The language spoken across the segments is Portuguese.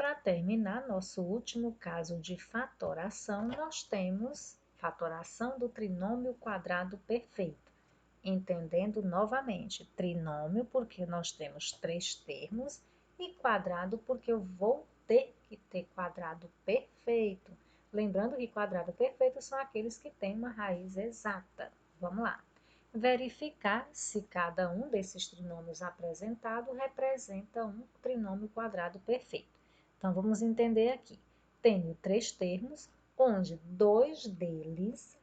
para terminar nosso último caso de fatoração, nós temos fatoração do trinômio quadrado perfeito. Entendendo novamente, trinômio porque nós temos 3 termos e quadrado porque eu vou ter que ter quadrado perfeito. Lembrando que quadrado perfeito são aqueles que têm uma raiz exata. Vamos lá. Verificar se cada um desses trinômios apresentados representa um trinômio quadrado perfeito. Então, vamos entender aqui. Tenho 3 termos, onde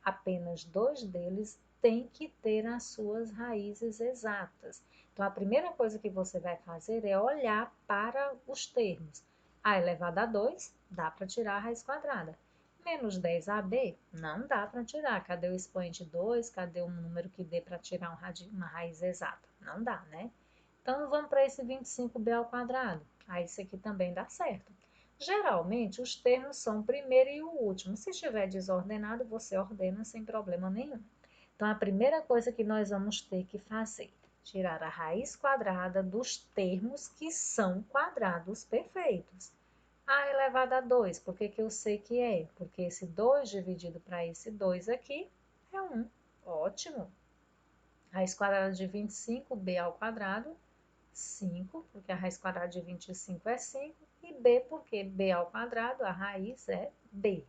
apenas dois deles, têm que ter as suas raízes exatas. Então, a primeira coisa que você vai fazer é olhar para os termos. A elevado a 2, dá para tirar a raiz quadrada. Menos 10ab, não dá para tirar. Cadê o expoente 2? Cadê um número que dê para tirar uma raiz exata? Não dá, né? Então, vamos para esse 25b ao quadrado. Aí, isso aqui também dá certo. Geralmente, os termos são o primeiro e o último. Se estiver desordenado, você ordena sem problema nenhum. Então, a primeira coisa que nós vamos ter que fazer, tirar a raiz quadrada dos termos que são quadrados perfeitos. A elevado a 2, por que eu sei que é? Porque esse 2 dividido para esse 2 aqui é 1. Ótimo! Raiz quadrada de 25b ao quadrado, 5, porque a raiz quadrada de 25 é 5, e b, porque b ao quadrado, a raiz é b.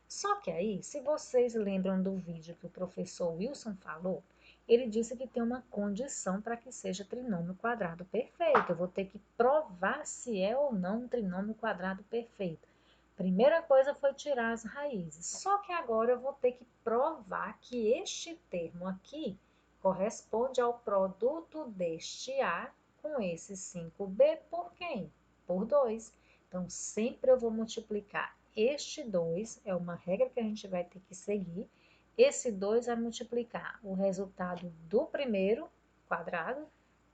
Só que aí, se vocês lembram do vídeo que o professor Wilson falou, ele disse que tem uma condição para que seja trinômio quadrado perfeito. Eu vou ter que provar se é ou não um trinômio quadrado perfeito. Primeira coisa foi tirar as raízes. Só que agora eu vou ter que provar que este termo aqui corresponde ao produto deste A com esse 5b por quem? Por 2. Então, sempre eu vou multiplicar este 2, é uma regra que a gente vai ter que seguir. Esse 2 vai multiplicar o resultado do primeiro quadrado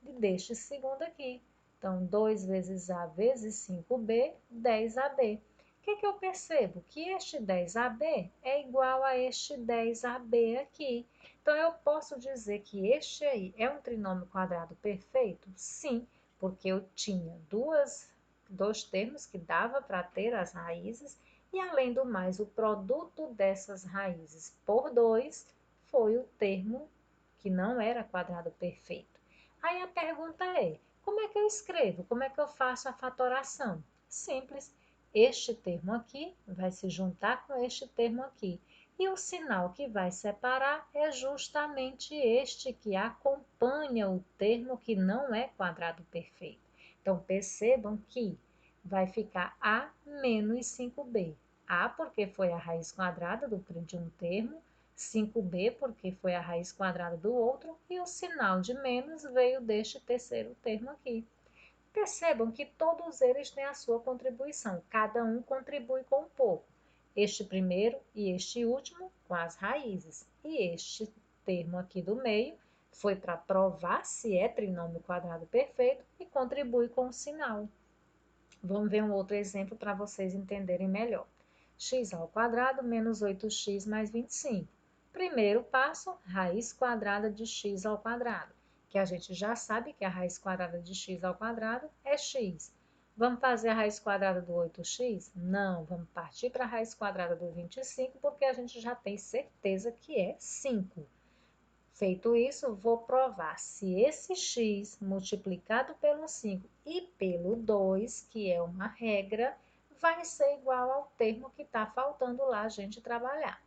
e deste segundo aqui. Então, 2 vezes A vezes 5b, 10ab. O que eu percebo? Que este 10ab é igual a este 10ab aqui. Então, eu posso dizer que este aí é um trinômio quadrado perfeito? Sim, porque eu tinha dois termos que dava para ter as raízes e, além do mais, o produto dessas raízes por 2 foi o termo que não era quadrado perfeito. Aí a pergunta é, como é que eu escrevo? Como é que eu faço a fatoração? Simples. Este termo aqui vai se juntar com este termo aqui. E o sinal que vai separar é justamente este que acompanha o termo que não é quadrado perfeito. Então, percebam que vai ficar A menos 5b. A porque foi a raiz quadrada de um termo, 5b porque foi a raiz quadrada do outro, e o sinal de menos veio deste terceiro termo aqui. Percebam que todos eles têm a sua contribuição, cada um contribui com um pouco. Este primeiro e este último com as raízes. E este termo aqui do meio foi para provar se é trinômio quadrado perfeito e contribui com o sinal. Vamos ver um outro exemplo para vocês entenderem melhor. X ao quadrado menos 8x mais 25. Primeiro passo, raiz quadrada de x ao quadrado, que a gente já sabe que a raiz quadrada de x ao quadrado é x. Vamos fazer a raiz quadrada do 8x? Não, vamos partir para a raiz quadrada do 25, porque a gente já tem certeza que é 5. Feito isso, vou provar se esse x multiplicado pelo 5 e pelo 2, que é uma regra, vai ser igual ao termo que está faltando lá a gente trabalhar.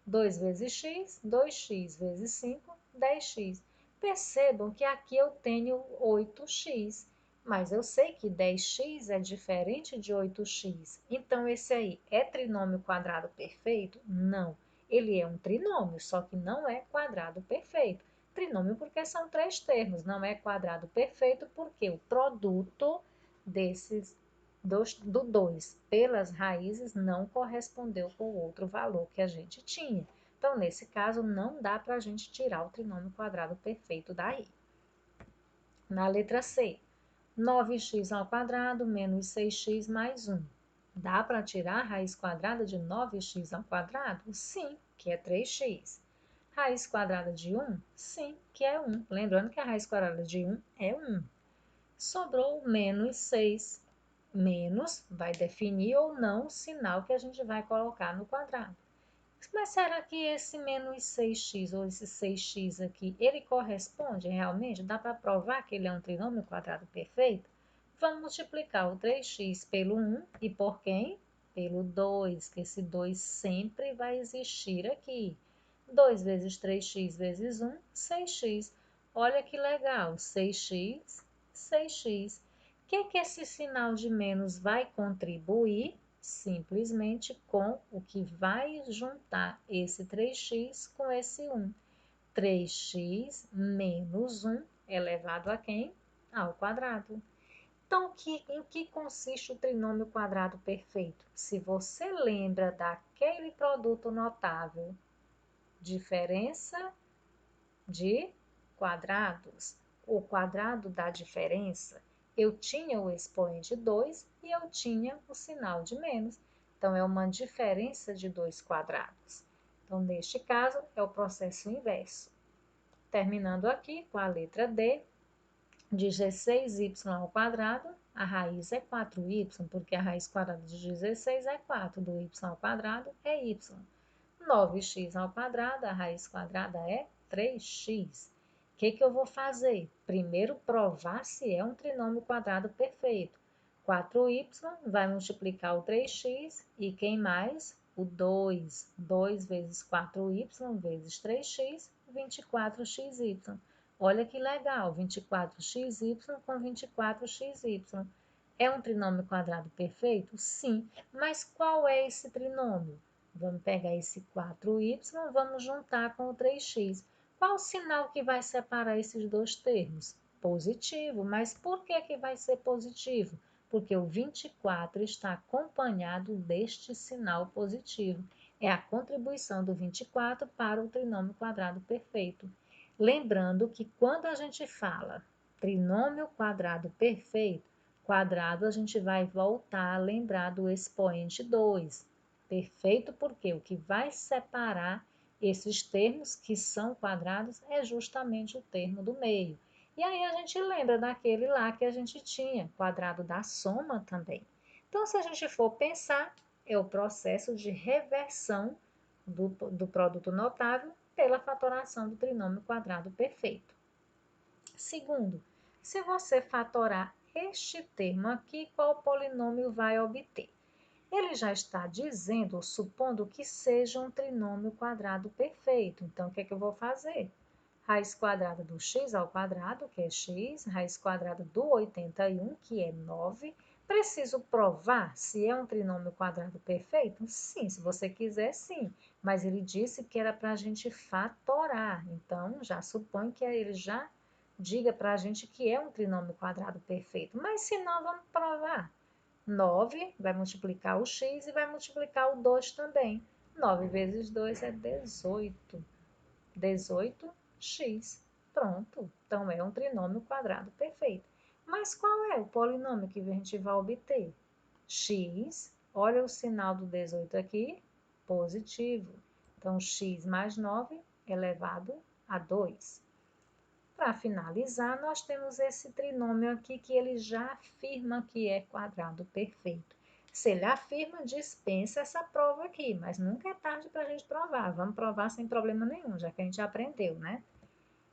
2 vezes x, 2x vezes 5, 10x. Percebam que aqui eu tenho 8x, mas eu sei que 10x é diferente de 8x. Então, esse aí é trinômio quadrado perfeito? Não. Ele é um trinômio, só que não é quadrado perfeito. Trinômio porque são 3 termos, não é quadrado perfeito porque o produto do 2 pelas raízes não correspondeu com o outro valor que a gente tinha. Então, nesse caso, não dá para a gente tirar o trinômio quadrado perfeito daí. Na letra C, 9x ao quadrado menos 6x mais 1. Dá para tirar a raiz quadrada de 9x ao quadrado? Sim, que é 3x. Raiz quadrada de 1? Sim, que é 1. Lembrando que a raiz quadrada de 1 é 1. Sobrou menos 6. Menos vai definir ou não o sinal que a gente vai colocar no quadrado. Mas será que esse menos 6x ou esse 6x aqui, ele corresponde realmente? Dá para provar que ele é um trinômio quadrado perfeito? Vamos multiplicar o 3x pelo 1 e por quem? Pelo 2, que esse 2 sempre vai existir aqui. 2 vezes 3x vezes 1, 6x. Olha que legal, 6x, 6x. O que esse sinal de menos vai contribuir? Simplesmente com o que vai juntar esse 3x com esse 1. 3x menos 1 elevado a quem? Ao quadrado. Então, em que consiste o trinômio quadrado perfeito? Se você lembra daquele produto notável, diferença de quadrados, o quadrado da diferença, eu tinha o expoente 2 e eu tinha o sinal de menos. Então, é uma diferença de 2 quadrados. Então, neste caso, é o processo inverso. Terminando aqui com a letra D, de 16y ao quadrado, a raiz é 4y, porque a raiz quadrada de 16 é 4, do y ao quadrado é y. 9x ao quadrado, a raiz quadrada é 3x. O que eu vou fazer? Primeiro, provar se é um trinômio quadrado perfeito. 4y vai multiplicar o 3x e quem mais? O 2. 2 vezes 4y vezes 3x, 24xy. Olha que legal, 24xy com 24xy. É um trinômio quadrado perfeito? Sim. Mas qual é esse trinômio? Vamos pegar esse 4y, vamos juntar com o 3x. Qual o sinal que vai separar esses dois termos? Positivo. Mas por que vai ser positivo? Porque o 24 está acompanhado deste sinal positivo. É a contribuição do 24 para o trinômio quadrado perfeito. Lembrando que quando a gente fala trinômio quadrado perfeito, quadrado a gente vai voltar a lembrar do expoente 2. Perfeito porque o que vai separar esses termos que são quadrados é justamente o termo do meio. E aí a gente lembra daquele lá que a gente tinha, quadrado da soma também. Então, se a gente for pensar, é o processo de reversão do produto notável pela fatoração do trinômio quadrado perfeito. Segundo, se você fatorar este termo aqui, qual polinômio vai obter? Ele já está dizendo, supondo que seja um trinômio quadrado perfeito. Então, o que eu vou fazer? Raiz quadrada do x ao quadrado, que é x, raiz quadrada do 81, que é 9. Preciso provar se é um trinômio quadrado perfeito? Sim, se você quiser, sim. Mas ele disse que era para a gente fatorar. Então, já supõe que ele já diga para a gente que é um trinômio quadrado perfeito. Mas se não, vamos provar. 9 vai multiplicar o x e vai multiplicar o 2 também. 9 vezes 2 é 18. 18x. Pronto. Então, é um trinômio quadrado perfeito. Mas qual é o polinômio que a gente vai obter? X. Olha o sinal do 18 aqui. Positivo. Então, x mais 9 elevado a 2. Para finalizar, nós temos esse trinômio aqui que ele já afirma que é quadrado perfeito. Se ele afirma, dispensa essa prova aqui, mas nunca é tarde para a gente provar. Vamos provar sem problema nenhum, já que a gente aprendeu, né?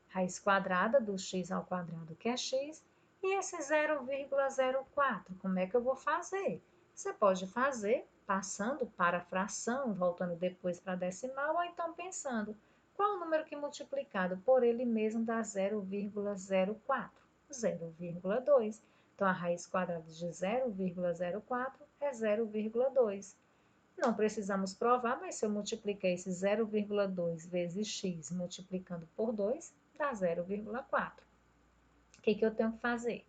Raiz quadrada do x ao quadrado, que é x, e esse 0,04, como é que eu vou fazer? Você pode fazer passando para a fração, voltando depois para a decimal, ou então pensando, qual o número que multiplicado por ele mesmo dá 0,04? 0,2. Então, a raiz quadrada de 0,04 é 0,2. Não precisamos provar, mas se eu multiplicar esse 0,2 vezes x multiplicando por 2, dá 0,4. O que eu tenho que fazer?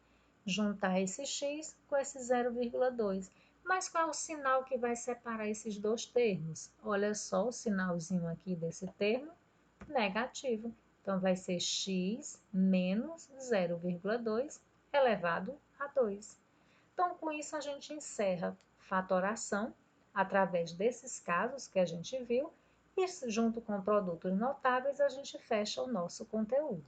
Juntar esse x com esse 0,2. Mas qual é o sinal que vai separar esses dois termos? Olha só o sinalzinho aqui desse termo, negativo. Então, vai ser x menos 0,2 elevado a 2. Então, com isso, a gente encerra fatoração através desses casos que a gente viu e, junto com produtos notáveis, a gente fecha o nosso conteúdo.